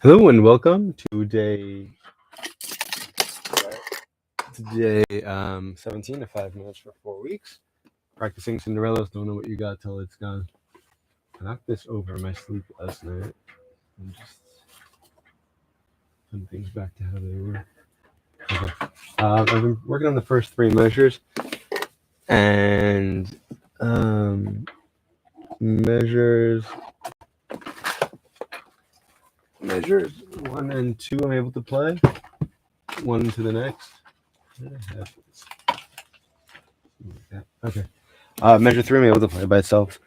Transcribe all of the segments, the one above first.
Hello and welcome to day 17 of 5 minutes for 4 weeks. Practicing Cinderella's Don't Know What You Got Till It's Gone. I knocked this over in my sleep last night and just put things back to how they were. Okay. I've been working on the first 3 measures and measures 1 and 2 I'm able to play. 1 to the next. Okay. Measure 3 I'm able to play by itself.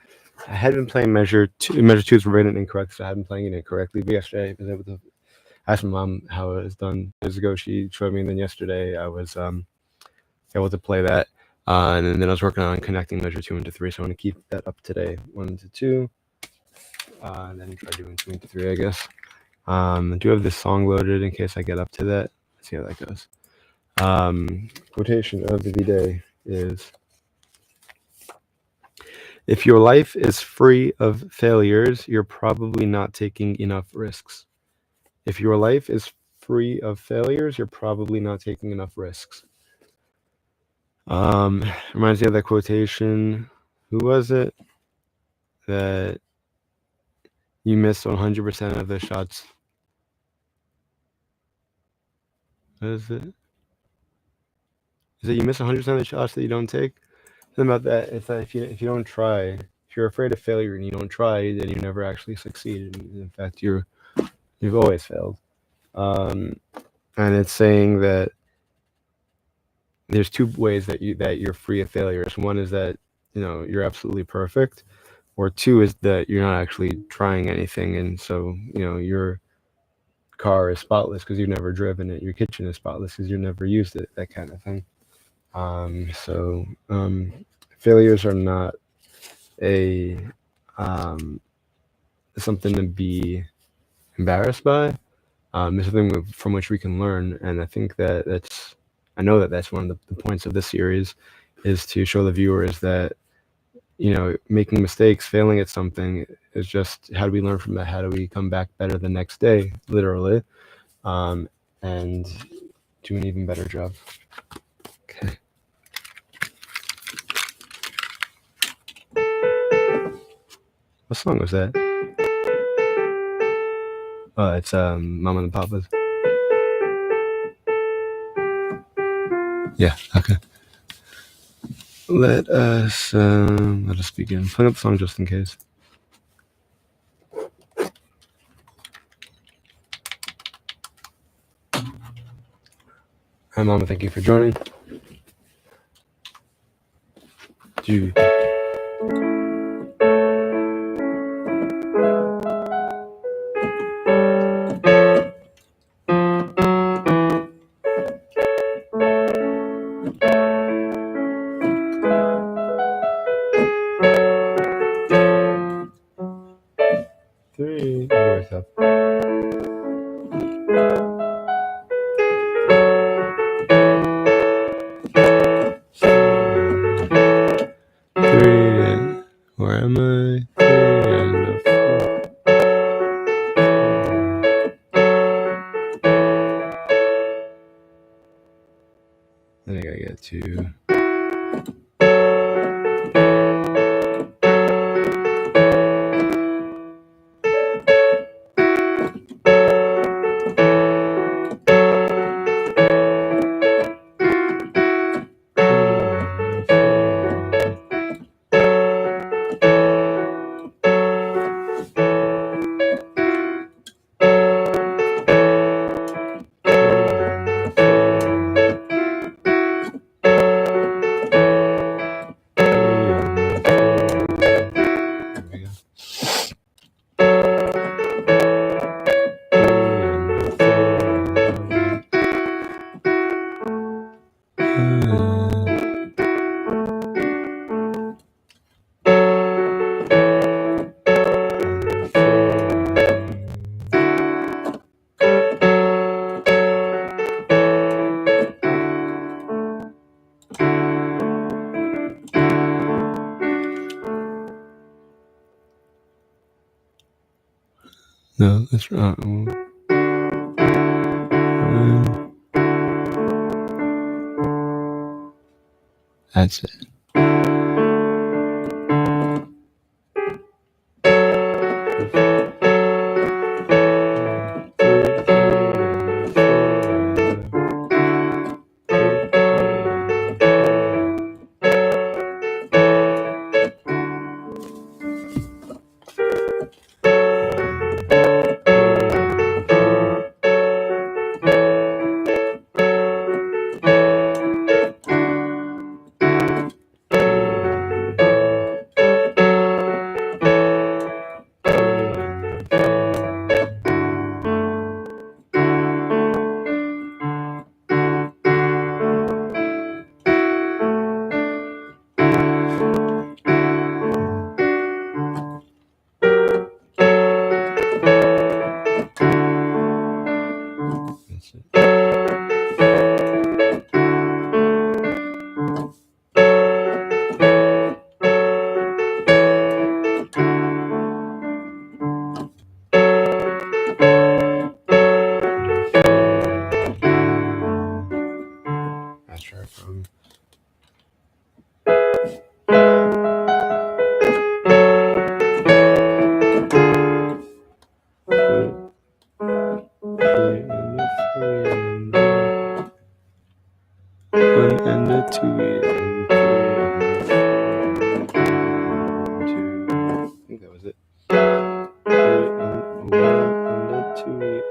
I had been playing measure 2. Measure 2 is written incorrect, so I had been playing it incorrectly. But yesterday I was able to ask my mom how it was done. Years ago, she showed me, and then yesterday I was able to play that. And then I was working on connecting measure 2 into 3, so I want to keep that up today. 1 to 2, and then try doing 2 into 3, I guess. I do have this song loaded in case I get up to that. Let's see how that goes. Quotation of the day is: if your life is free of failures, you're probably not taking enough risks. If your life is free of failures, you're probably not taking enough risks. Reminds me of that quotation. Who was it? That you miss 100% of the shots. What is it? Is it you miss 100% of the shots that you don't take? Something about that. It's that if you don't try, if you're afraid of failure and you don't try, then you never actually succeed. In fact, you've always failed. And it's saying that there's 2 ways that you're free of failures. One is that you're absolutely perfect, or 2 is that you're not actually trying anything, and so your car is spotless because you've never driven it. Your kitchen is spotless because you've never used it. That kind of thing. Failures are not a something to be embarrassed by. It's something from which we can learn, and I think I know that that's one of the points of this series, is to show the viewers that making mistakes, failing at something is just how do we learn from that? How do we come back better the next day, literally, and do an even better job. Okay. What song was that? Oh, it's Mama and the Papas. Yeah. Okay. Let us begin. Playing up the song just in case. Hi, Mama. Thank you for joining. Do. Three. Where's up? Three. Where am I? 3 and a 4. Then I gotta get to. No, that's wrong. That's it. From one and a two and three and two. I think that was it. One and a two,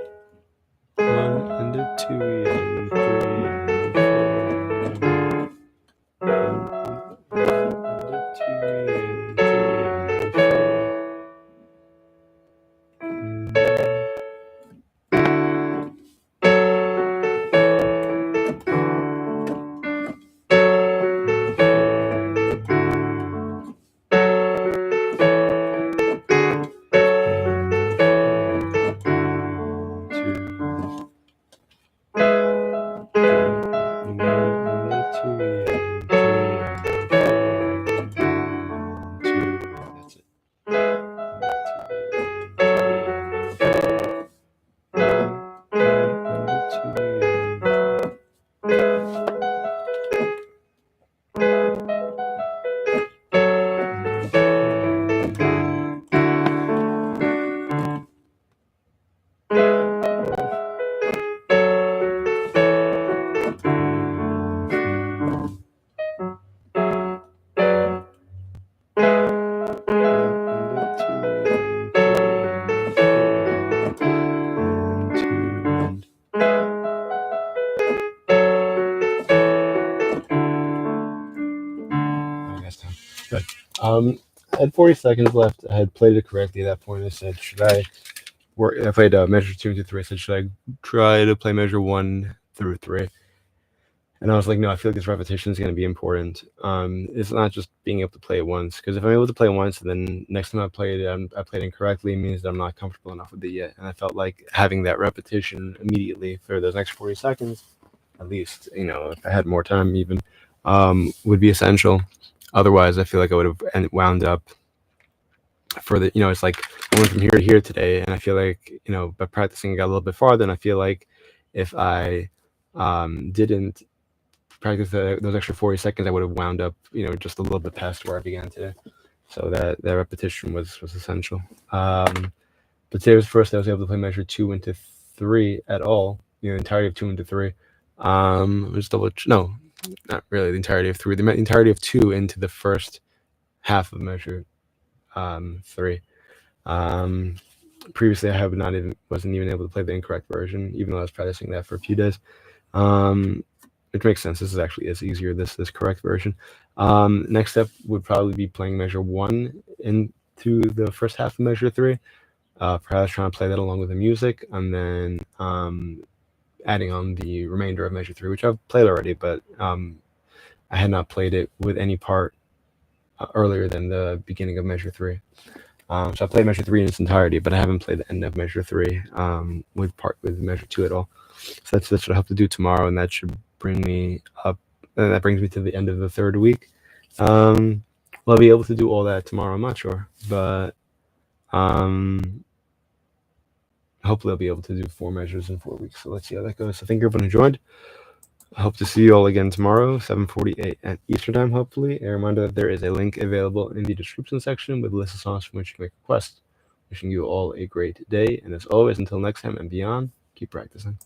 one and a two and three and four. One and a two and three and four. Good. I had 40 seconds left. I had played it correctly at that point. I said, should I work? I played measure 2 into 3. I said, should I try to play measure 1 through 3? And I was like, no, I feel like this repetition is going to be important. It's not just being able to play it once, because if I'm able to play it once, then next time I play it, I played it incorrectly, means that I'm not comfortable enough with it yet. And I felt like having that repetition immediately for those next 40 seconds, at least, if I had more time even, would be essential. Otherwise, I feel like I would have wound up for the, it's like I went from here to here today, and I feel like, by practicing, I got a little bit farther, and I feel like if I didn't practice those extra 40 seconds, I would have wound up, just a little bit past where I began today. So that repetition was essential. But today was the first day I was able to play measure 2 into 3 at all, the entirety of 2 into 3. Just no, not really the entirety of 3, the entirety of 2 into the first half of measure 3. Previously I wasn't even able to play the incorrect version, even though I was practicing that for a few days. Which makes sense. This is easier, this correct version. Next step would probably be playing measure 1 into the first half of measure 3. Perhaps trying to play that along with the music, and then adding on the remainder of measure 3, which I've played already, but I had not played it with any part earlier than the beginning of measure 3. So I played measure 3 in its entirety, but I haven't played the end of measure 3 with measure 2 at all. So that's what I hope to do tomorrow, and that should bring me up. And that brings me to the end of the 3rd week. Will I be able to do all that tomorrow? I'm not sure, but hopefully I'll be able to do 4 measures in 4 weeks. So let's see how that goes. So thank you everyone who joined. I hope to see you all again tomorrow, 7:40 a.m. Eastern Time, hopefully. A reminder that there is a link available in the description section with a list of songs from which you can make requests. Wishing you all a great day, and as always, until next time and beyond, keep practicing.